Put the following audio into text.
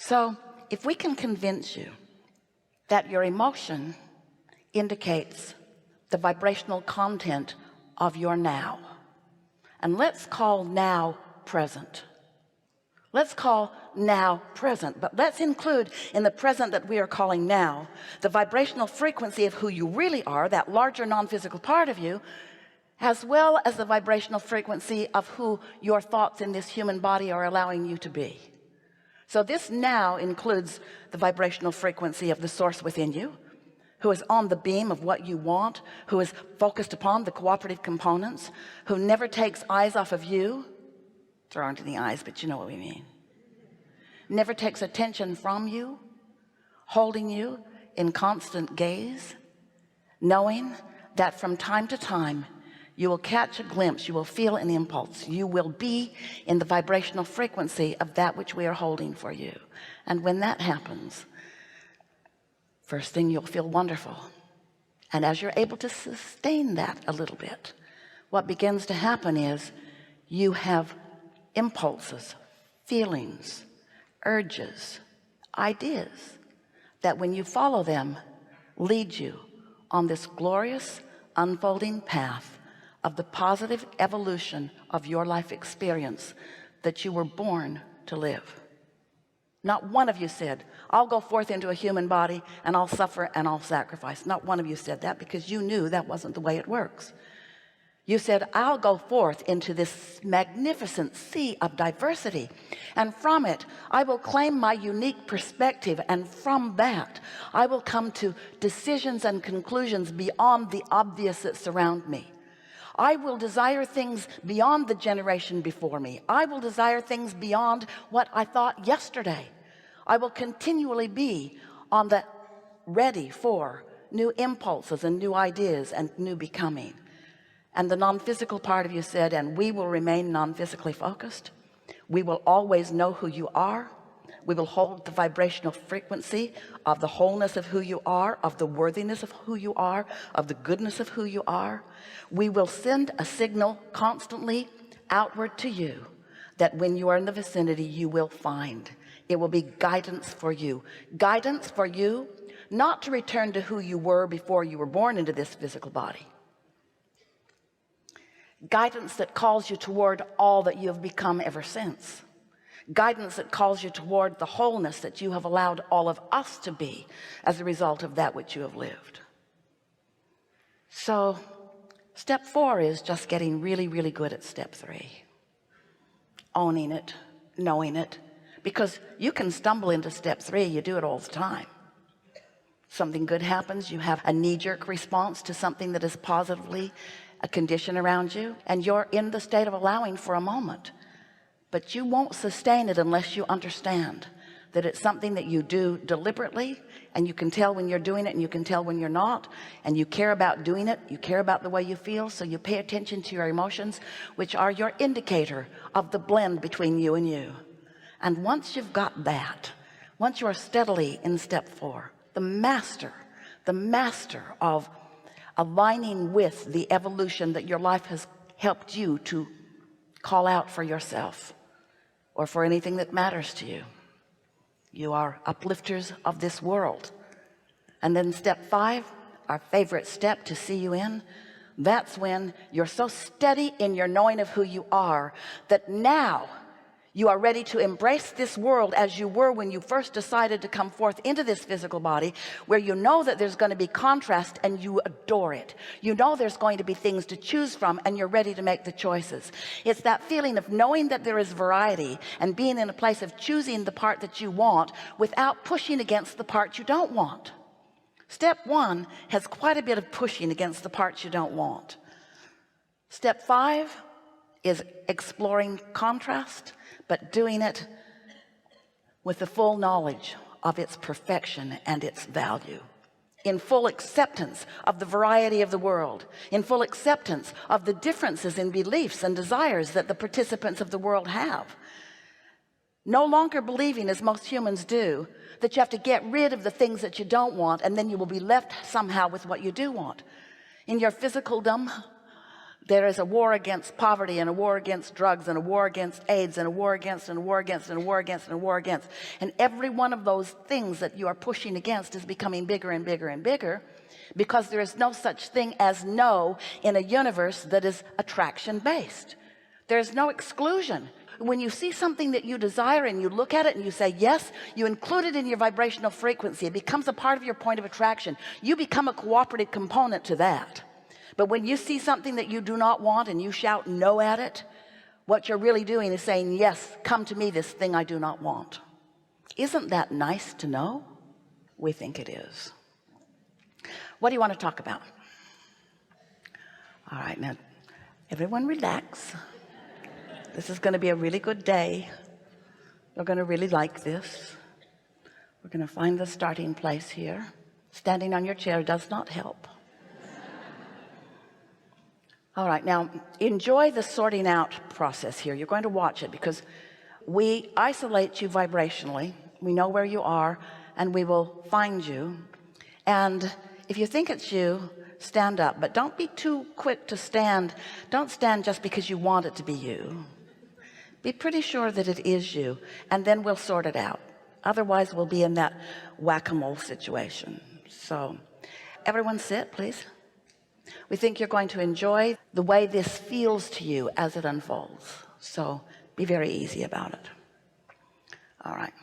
So if we can convince you that your emotion indicates the vibrational content of your now, and let's call now present. Let's call now present, but let's include in the present that we are calling now the vibrational frequency of who you really are, that larger non-physical part of you, as well as the vibrational frequency of who your thoughts in this human body are allowing you to be. So this now includes the vibrational frequency of the source within you, who is on the beam of what you want, who is focused upon the cooperative components, who never takes eyes off of you, throwing to the eyes, but you know what we mean, never takes attention from you, holding you in constant gaze, knowing that from time to time you will catch a glimpse, you will feel an impulse, you will be in the vibrational frequency of that which we are holding for you. And when that happens, first thing, you'll feel wonderful. And as you're able to sustain that a little bit, what begins to happen is you have impulses, feelings, urges, ideas that when you follow them lead you on this glorious unfolding path of the positive evolution of your life experience that you were born to live. Not one of you said, I'll go forth into a human body and I'll suffer and I'll sacrifice. Not one of you said that, because you knew that wasn't the way it works. You said, I'll go forth into this magnificent sea of diversity, and from it I will claim my unique perspective, and from that I will come to decisions and conclusions beyond the obvious that surround me. I will desire things beyond the generation before me. I will desire things beyond what I thought yesterday. I will continually be on the ready for new impulses and new ideas and new becoming. And the non-physical part of you said, and we will remain non-physically focused. We will always know who you are. We will hold the vibrational frequency of the wholeness of who you are, of the worthiness of who you are, of the goodness of who you are. We will send a signal constantly outward to you that when you are in the vicinity, you will find. It will be guidance for you. Guidance for you, not to return to who you were before you were born into this physical body. Guidance that calls you toward all that you have become ever since. Guidance that calls you toward the wholeness that you have allowed all of us to be as a result of that which you have lived. So step 4 is just getting really, really good at step 3. Owning it, knowing it, because you can stumble into step 3. You do it all the time. Something good happens, you have a knee-jerk response to something that is positively a condition around you, and you're in the state of allowing for a moment, but you won't sustain it unless you understand that it's something that you do deliberately, and you can tell when you're doing it and you can tell when you're not, and you care about doing it, you care about the way you feel, so you pay attention to your emotions, which are your indicator of the blend between you and you. And once you've got that, once you are steadily in step 4, the master of aligning with the evolution that your life has helped you to call out for yourself or for anything that matters to you. You are uplifters of this world. And then step 5, our favorite step to see you in, that's when you're so steady in your knowing of who you are that now you are ready to embrace this world as you were when you first decided to come forth into this physical body, where you know that there's going to be contrast and you adore it. You know there's going to be things to choose from and you're ready to make the choices. It's that feeling of knowing that there is variety and being in a place of choosing the part that you want without pushing against the part you don't want. Step 1 has quite a bit of pushing against the parts you don't want. Step 5 is exploring contrast, but doing it with the full knowledge of its perfection and its value, in full acceptance of the variety of the world, in full acceptance of the differences in beliefs and desires that the participants of the world have. No longer believing, as most humans do, that you have to get rid of the things that you don't want and then you will be left somehow with what you do want. In your physicaldom, There is a war against poverty, and a war against drugs, and a war against AIDS, and a war against, and a war against, and a war against, and a war against. And every one of those things that you are pushing against is becoming bigger and bigger and bigger, because there is no such thing as no in a universe that is attraction based. There's no exclusion. When you see something that you desire and you look at it and you say yes, you include it in your vibrational frequency. It becomes a part of your point of attraction. You become a cooperative component to that. But when you see something that you do not want and you shout no at it, what you're really doing is saying, yes, come to me, this thing I do not want. Isn't that nice to know? We think it is. What do you want to talk about? All right, now everyone relax. This is going to be a really good day. You're going to really like this. We're going to find the starting place here. Standing on your chair does not help. All right, now enjoy the sorting out process here. You're going to watch it because we isolate you vibrationally. We know where you are, and we will find you. And if you think it's you, stand up, but don't be too quick to stand. Don't stand just because you want it to be you. Be pretty sure that it is you, and then we'll sort it out. Otherwise we'll be in that whack-a-mole situation. So everyone sit, please. We think you're going to enjoy the way this feels to you as it unfolds. So be very easy about it. All right.